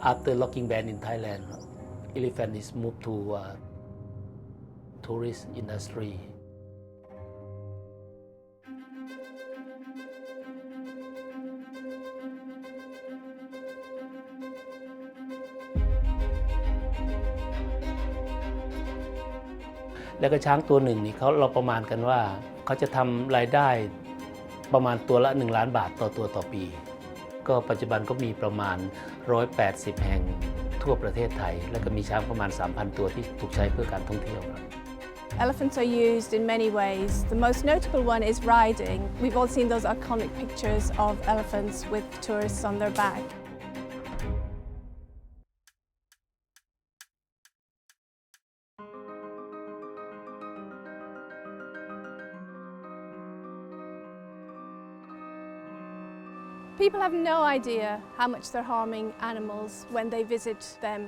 after logging ban in Thailand, elephant is moved to tourist industry.แล้วก็ช้างตัวหนึ่งนี่เราประมาณกันว่าเขาจะทำรายได้ประมาณตัวละ1 ล้านบาทต่อตัวต่อปีก็ปัจจุบันก็มีประมาณ180แห่งทั่วประเทศไทยแล้วก็มีช้างประมาณ 3,000 ตัวที่ถูกใช้เพื่อการท่องเที่ยว Elephants are used in many ways. The most notable one is riding. We've all seen those iconic pictures of elephants with tourists on their back. People have no idea how much they're harming animals when they visit them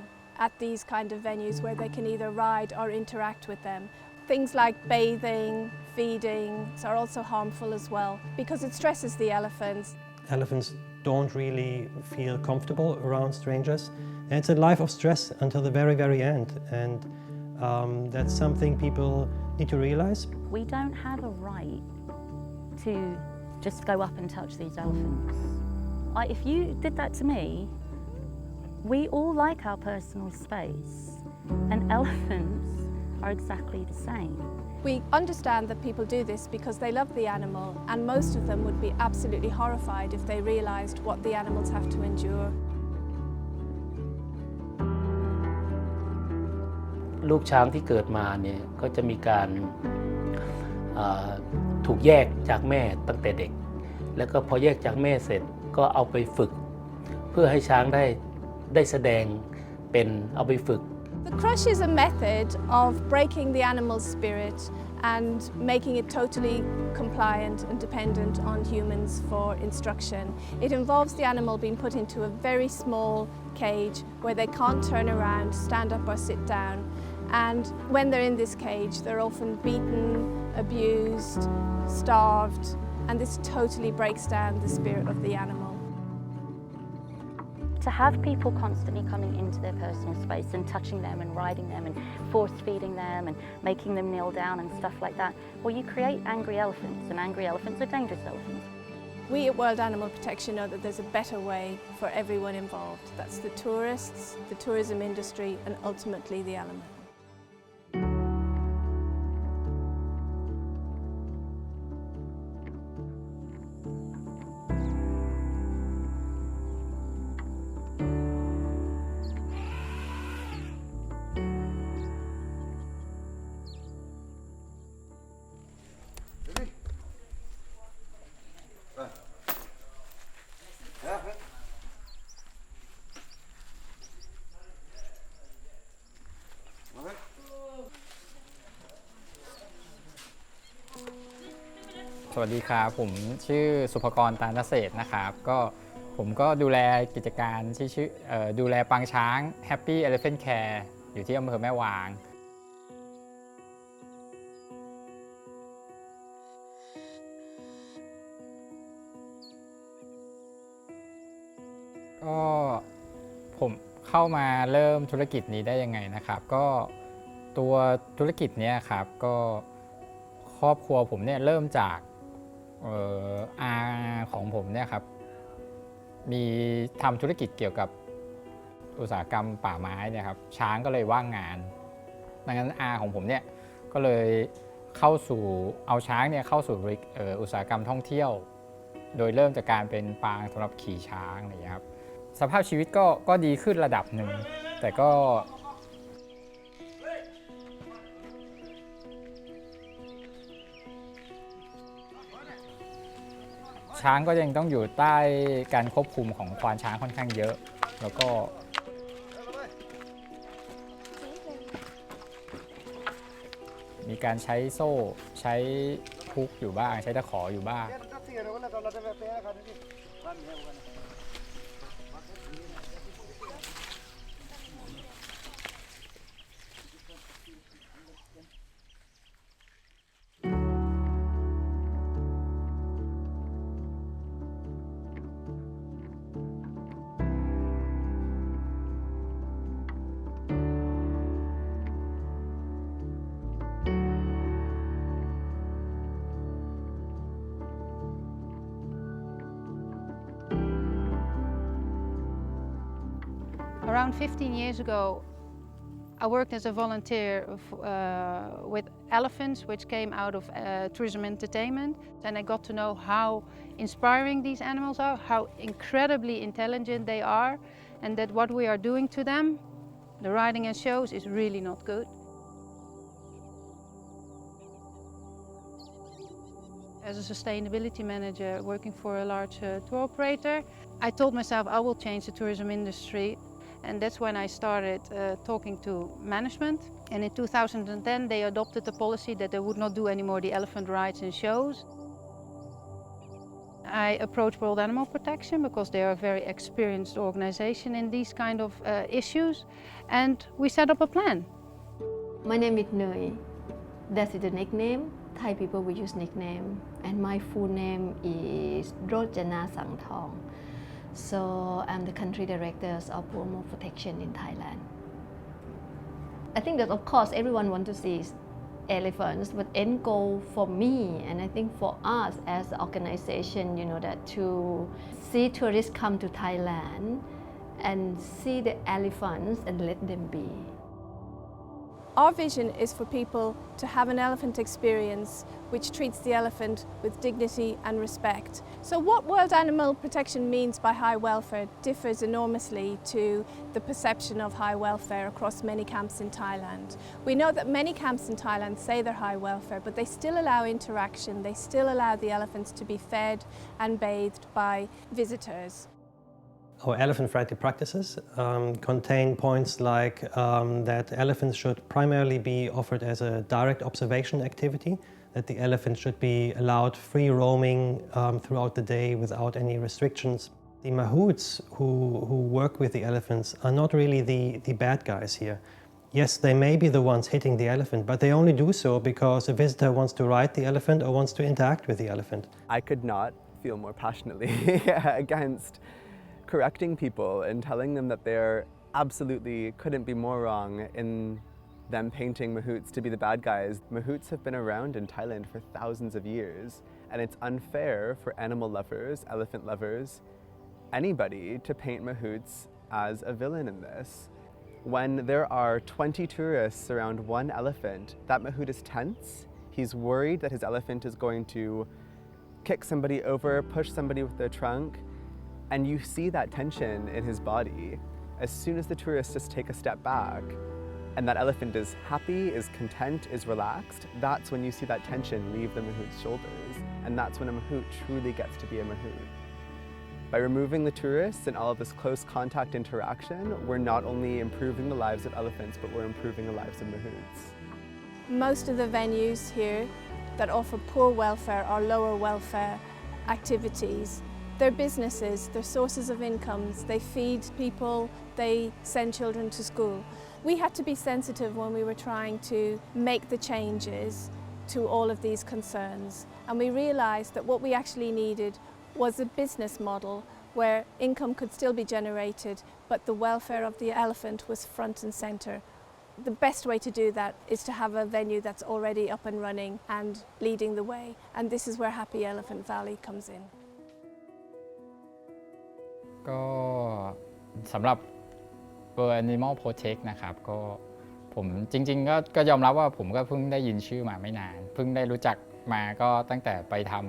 at these kind of venues where they can either ride or interact with them. Things like bathing, feeding are also harmful as well because it stresses the elephants. Elephants don't really feel comfortable around strangers, and it's a life of stress until the very, very end, and that's something people need to realize. We don't have a right to just go up and touch these elephants. If you did that to me, we all like our personal space, and elephants are exactly the same. We understand that people do this because they love the animal, and most of them would be absolutely horrified if they realised what the animals have to endure. ลูกช้างที่เกิดมาเนี่ยก็จะมีการถูกแยกจากแม่ตั้งแต่เด็กแล้วก็พอแยกจากแม่เสร็จก็เอาไปฝึกเพื่อให้ช้างได้แสดงเป็นเอาไปฝึก The crush is a method of breaking the animal's spirit and making it totally compliant and dependent on humans for instruction. It involves the animal being put into a very small cage where they can't turn around, stand up or sit down. And when they're in this cage, they're often beaten, abused, starved, and this totally breaks down the spirit of the animal. To have people constantly coming into their personal space and touching them and riding them and force feeding them and making them kneel down and stuff like that, well, you create angry elephants, and angry elephants are dangerous elephants. We at World Animal Protection know that there's a better way for everyone involved. That's the tourists, the tourism industry, and ultimately the animal.สวัสดีครับผมชื่อสุภกร ตาลเศรษฐ์นะครับผมก็ดูแลกิจการที่ชื่อดูแลปางช้าง Happy Elephant Care อยู่ที่อำเภอแม่วางก็ผมเข้ามาเริ่มธุรกิจนี้ได้ยังไงนะครับก็ตัวธุรกิจนี้ครับก็ครอบครัวผมเนี่ยเริ่มจากอาของผมเนี่ยครับมีทำธุรกิจเกี่ยวกับอุตสาหกรรมป่าไม้เนี่ยครับช้างก็เลยว่างงานดังนั้นอาของผมเนี่ยก็เลยเอาช้างเนี่ยเข้าสู่อุตสาหกรรมท่องเที่ยวโดยเริ่มจากการเป็นปางสำหรับขี่ช้างอะไรอย่างนี้ครับสภาพชีวิตก็ดีขึ้นระดับหนึ่งแต่ก็ช้างก็ยังต้องอยู่ใต้การควบคุมของควานช้างค่อนข้างเยอะแล้วก็มีการใช้โซ่ใช้พุกอยู่บ้างใช้ตะขออยู่บ้าง Around 15 years ago, I worked as a volunteer with elephants, which came out of tourism entertainment. And I got to know how inspiring these animals are, how incredibly intelligent they are, and that what we are doing to them, the riding and shows, is really not good. As a sustainability manager working for a large tour operator, I told myself I will change the tourism industry. And that's when I started talking to management. And in 2010 they adopted the policy that they would not do any more the elephant rides and shows. I approached World Animal Protection because they are a very experienced organization in these kind of issues. And we set up a plan. My name is Nui. That is the nickname. Thai people will use nickname. And my full name is Rojana Sangthong. So I'm the country director of World Animal Protection in Thailand. I think that of course everyone wants to see elephants, but end goal for me and I think for us as an organization, that to see tourists come to Thailand and see the elephants and let them be. Our vision is for people to have an elephant experience which treats the elephant with dignity and respect. So what World Animal Protection means by high welfare differs enormously to the perception of high welfare across many camps in Thailand. We know that many camps in Thailand say they're high welfare, but they still allow interaction, they still allow the elephants to be fed and bathed by visitors. Our elephant-friendly practices contain points like that elephants should primarily be offered as a direct observation activity, that the elephant should be allowed free roaming throughout the day without any restrictions. The mahouts who work with the elephants are not really the bad guys here. Yes, they may be the ones hitting the elephant, but they only do so because a visitor wants to ride the elephant or wants to interact with the elephant. I could not feel more passionately against correcting people and telling them that they're absolutely couldn't be more wrong in them painting mahouts to be the bad guys. Mahouts have been around in Thailand for thousands of years, and it's unfair for animal lovers, elephant lovers, anybody to paint mahouts as a villain in this. When there are 20 tourists around one elephant, that mahout is tense. He's worried that his elephant is going to kick somebody over, push somebody with their trunk. And you see that tension in his body. As soon as the tourists just take a step back and that elephant is happy, is content, is relaxed, that's when you see that tension leave the mahout's shoulders. And that's when a mahout truly gets to be a mahout. By removing the tourists and all of this close contact interaction, we're not only improving the lives of elephants, but we're improving the lives of mahouts. Most of the venues here that offer poor welfare or lower welfare activities, they're businesses, they're sources of incomes, they feed people, they send children to school. We had to be sensitive when we were trying to make the changes to all of these concerns. And we realized that what we actually needed was a business model where income could still be generated, but the welfare of the elephant was front and center. The best way to do that is to have a venue that's already up and running and leading the way. And this is where Happy Elephant Valley comes in. ก็สำหรับ World Animal Protect นะครับก็ผมจริงๆก็ยอมรับว่าผมก็เพิ่งได้ยินชื่อมาไม่นานเพิ่งได้รู้จักมาก็ตั้งแต่ไปทำ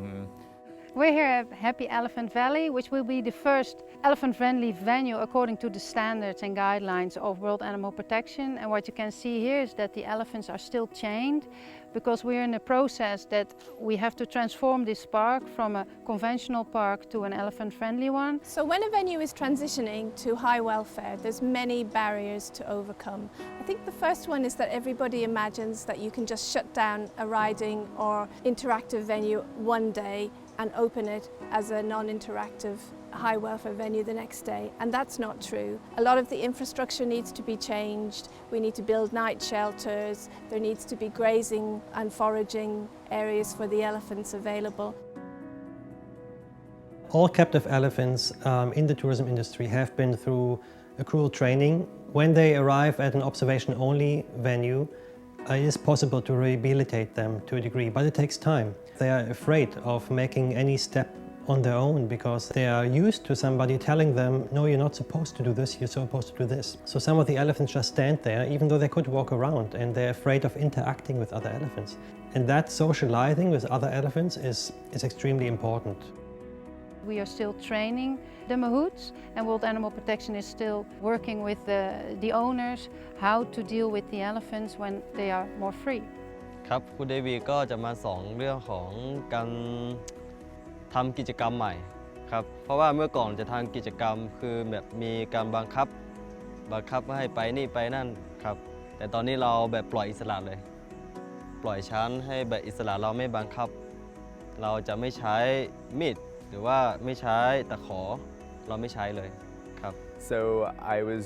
We're here at Happy Elephant Valley, which will be the first elephant-friendly venue according to the standards and guidelines of World Animal Protection. And what you can see here is that the elephants are still chained because we're in a process that we have to transform this park from a conventional park to an elephant-friendly one. So when a venue is transitioning to high welfare, there's many barriers to overcome. I think the first one is that everybody imagines that you can just shut down a riding or interactive venue one day and open it as a non-interactive high welfare venue the next day, and that's not true. A lot of the infrastructure needs to be changed. We need to build night shelters. There needs to be grazing and foraging areas for the elephants available. All captive elephants in the tourism industry have been through accrual training. When they arrive at an observation-only venue, it is possible to rehabilitate them to a degree, but it takes time. They are afraid of making any step on their own because they are used to somebody telling them, no, you're not supposed to do this, you're supposed to do this. So some of the elephants just stand there, even though they could walk around, and they're afraid of interacting with other elephants. And that socializing with other elephants is extremely important. We are still training the mahouts, and World Animal Protection is still working with the owners how to deal with the elephants when they are more free. ครับคุณเดวีก็จะมาสอนเรื่องของการทำกิจกรรมใหม่ครับเพราะว่าเมื่อก่อนจะทำกิจกรรมคือแบบมีการบังคับให้ไปนี่ไปนั่นครับแต่ตอนนี้เราแบบปล่อยอิสระเลยปล่อยช้างให้แบบอิสระเราไม่บังคับเราจะไม่ใช้มีดหรือว่าไม่ใช้ตะขอเราไม่ใช้เลยครับ So I was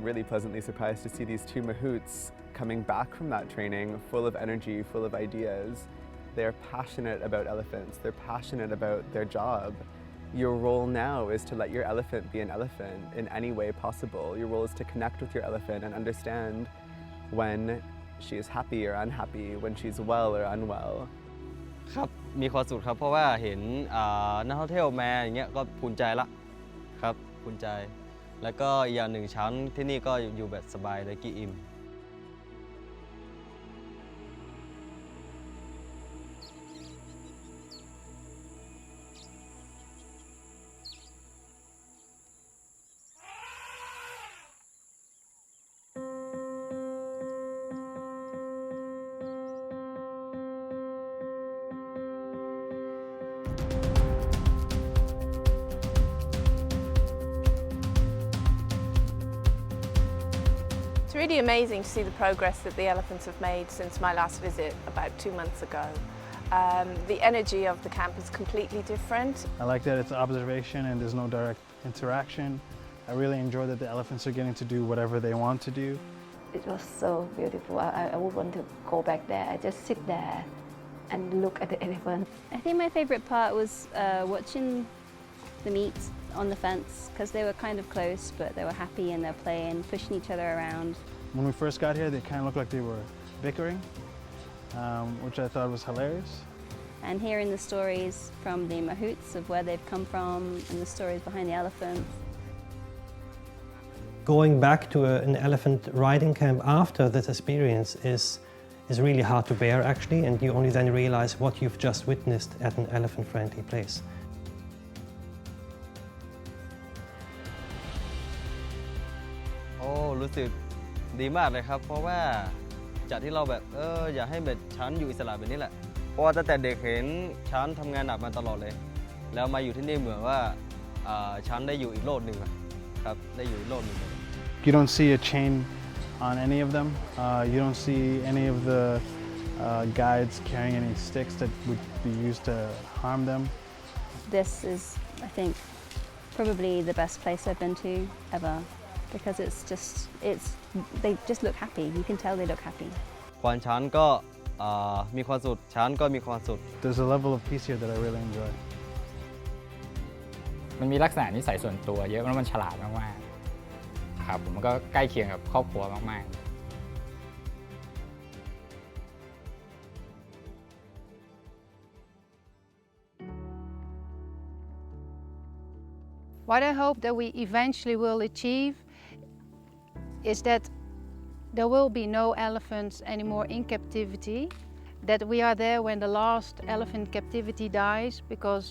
really pleasantly surprised to see these two mahouts coming back from that training full of energy, full of ideas. They're passionate about elephants, they're passionate about their job. Your role now is to let your elephant be an elephant in any way possible. Your role is to connect with your elephant and understand when she is happy or unhappy, when she's well or unwell. ครับมีความสุขครับเพราะว่าเห็นนักท่องเที่ยวมาอย่างเงี้ยก็ภูมิใจละครับภูมิใจแล้วก็อย่างหนึ่งชั้นที่นี่ก็อยู่แบบสบายเลยกี่อิ่ม It's really amazing to see the progress that the elephants have made since my last visit about 2 months ago. The energy of the camp is completely different. I like that it's observation and there's no direct interaction. I really enjoy that the elephants are getting to do whatever they want to do. It was so beautiful. I would want to go back there. I just sit there and look at the elephant. I think my favourite part was watching the meet on the fence because they were kind of close but they were happy and they're playing, pushing each other around. When we first got here, they kind of looked like they were bickering, which I thought was hilarious. And hearing the stories from the mahouts of where they've come from and the stories behind the elephants. Going back to an elephant riding camp after this experience is really hard to bear actually, and you only then realize what you've just witnessed at an elephant-friendly place. โอ้รู้สึกดีมากเลยครับเพราะว่าจากที่เราแบบอยากให้แบบช้างอยู่อิสระแบบนี้แหละเพราะว่าตั้งแต่เด็กเห็นช้างทำงานหนักมาตลอดเลยแล้วมาอยู่ที่นี่เหมือนว่าช้างได้อยู่อีกโลกหนึ่งครับได้อยู่อีกโลกหนึ่ง You don't see a chain on any of them. You don't see any of the guides carrying any sticks that would be used to harm them. This is, I think, probably the best place I've been to ever because they just look happy. You can tell they look happy. ควานช้างก็มีความสุขช้างก็มีความสุข There's a level of peace here that I really enjoy. มันมีลักษณะนิสัยส่วนตัวเยอะแล้วมันฉลาดมากๆครับผมก็ใกล้เคียงกับครอบครัวมากๆ What I hope that we eventually will achieve is that there will be no elephants anymore in captivity, that we are there when the last elephant captivity dies because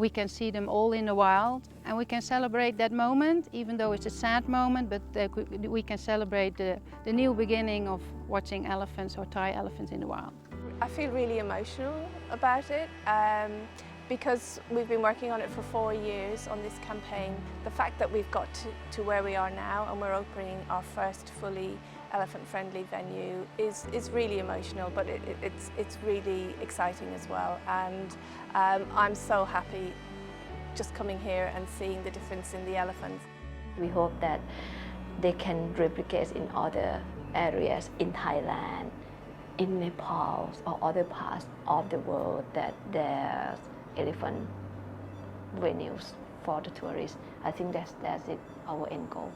we can see them all in the wild and we can celebrate that moment, even though it's a sad moment, but we can celebrate the new beginning of watching elephants or Thai elephants in the wild. I feel really emotional about it because we've been working on it for 4 years on this campaign. The fact that we've got to where we are now and we're opening our first fully elephant-friendly venue is really emotional, but it's really exciting as well. And I'm so happy just coming here and seeing the difference in the elephants. We hope that they can replicate in other areas in Thailand, in Nepal or other parts of the world that there's elephant venues for the tourists. I think that's it, our end goal.